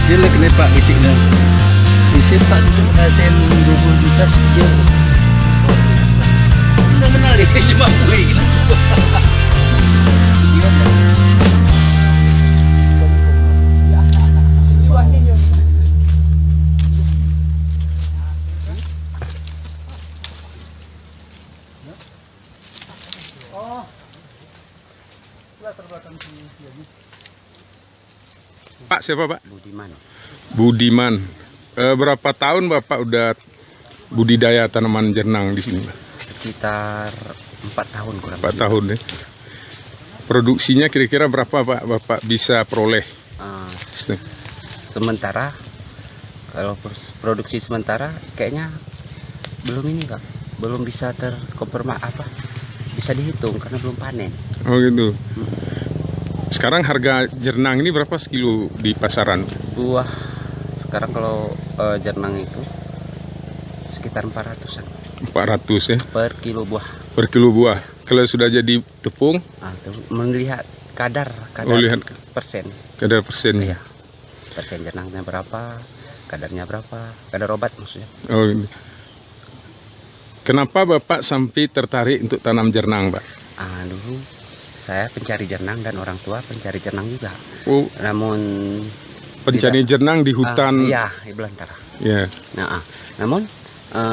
Sila kena pak kecil dah. Isin pak tu hasil 20 juta sekejap. Dah kenal dia cuma kuih. Pak siapa Pak? Budiman. Budiman. Berapa tahun Bapak udah budidaya tanaman jernang di sini? Sekitar 4 tahun kurang. 4 tahun ya. Produksinya kira-kira berapa Pak Bapak bisa peroleh? Sementara kalau produksi sementara kayaknya belum ini Pak. Belum bisa bisa dihitung karena belum panen. Oh gitu. Sekarang harga jernang ini berapa sekilo di pasaran? Buah sekarang kalau jernang itu sekitar 400-an. 400 ya? Per kilo buah. Per kilo buah. Kalau sudah jadi tepung? Melihat kadar lihat persen. Kadar persen. Iya. Persen jernangnya berapa, kadarnya berapa, kadar obat maksudnya. Oh ini. Kenapa Bapak sampai tertarik untuk tanam jernang Pak? Dulu saya pencari jernang dan orang tua pencari jernang juga. Oh. Namun pencari jernang di hutan. Iya, di belantara. Iya. Nah, namun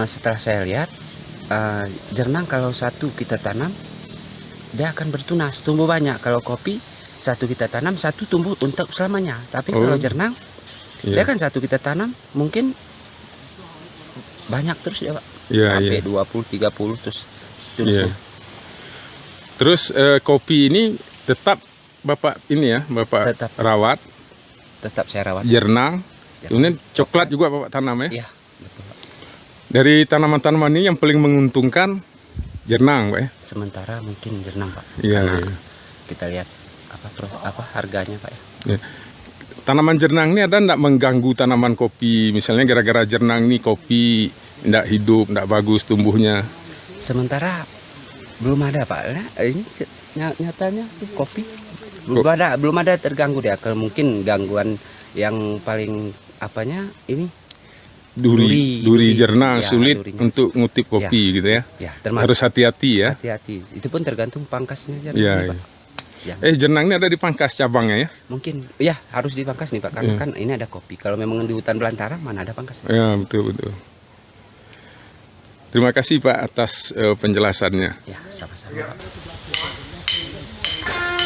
setelah saya lihat jernang kalau satu kita tanam dia akan bertunas, tumbuh banyak. Kalau kopi satu kita tanam satu tumbuh untuk selamanya. Tapi kalau jernang dia kan satu kita tanam mungkin banyak terus ya Pak. Sampai 20, 30 terus tulisnya. Terus kopi ini tetap Bapak ini ya, Bapak tetap rawat. Tetap saya rawat. Jernang. Kemudian coklat juga Bapak tanam ya? Iya, betul Pak. Dari tanaman-tanaman ini yang paling menguntungkan jernang Pak ya? Sementara mungkin jernang Pak. Iya. Kita lihat apa harganya Pak ya. Ya. Tanaman jernang ini ada enggak mengganggu tanaman kopi? Misalnya gara-gara jernang ini kopi enggak hidup, enggak bagus tumbuhnya. Sementara Belum ada Pak. Nah, ini nyatanya kopi belum ada terganggu dia. Kalau mungkin gangguan yang paling apanya ini duri jernah ya, sulit durinya. untuk ngutip kopi gitu ya. Ya, termasuk Harus hati-hati ya. hati-hati. Itu pun tergantung pangkasnya aja. Iya, Pak. iya. Ya. Jernang ini ada di Pangkas cabangnya ya? Mungkin ya harus dipangkas nih Pak, karena kan ini ada kopi. Kalau memang di hutan belantara mana ada pangkasnya. Ya, betul. Terima kasih Pak atas penjelasannya. Ya, sama-sama Pak.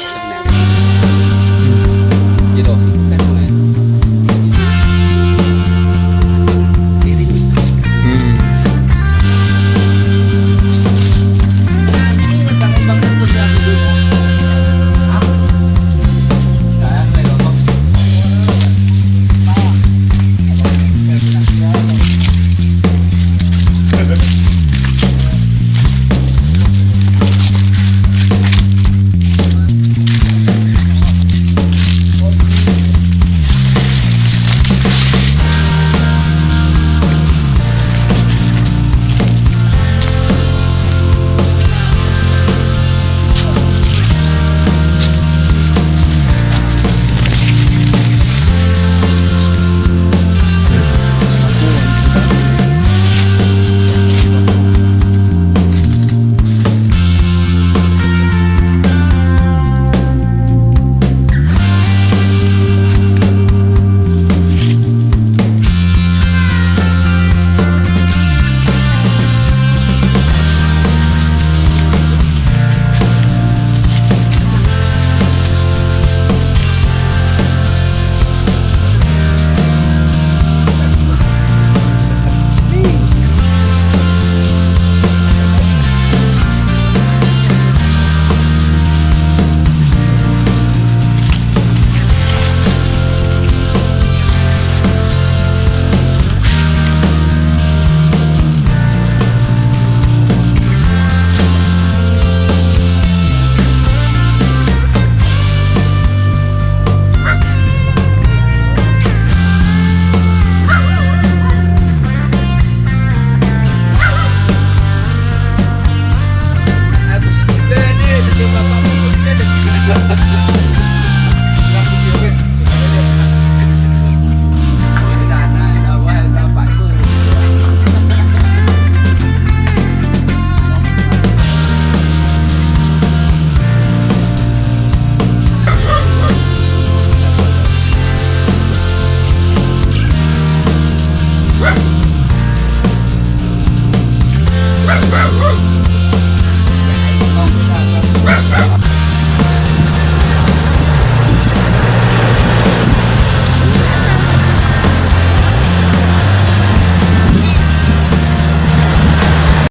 Sebenarnya. Gitu.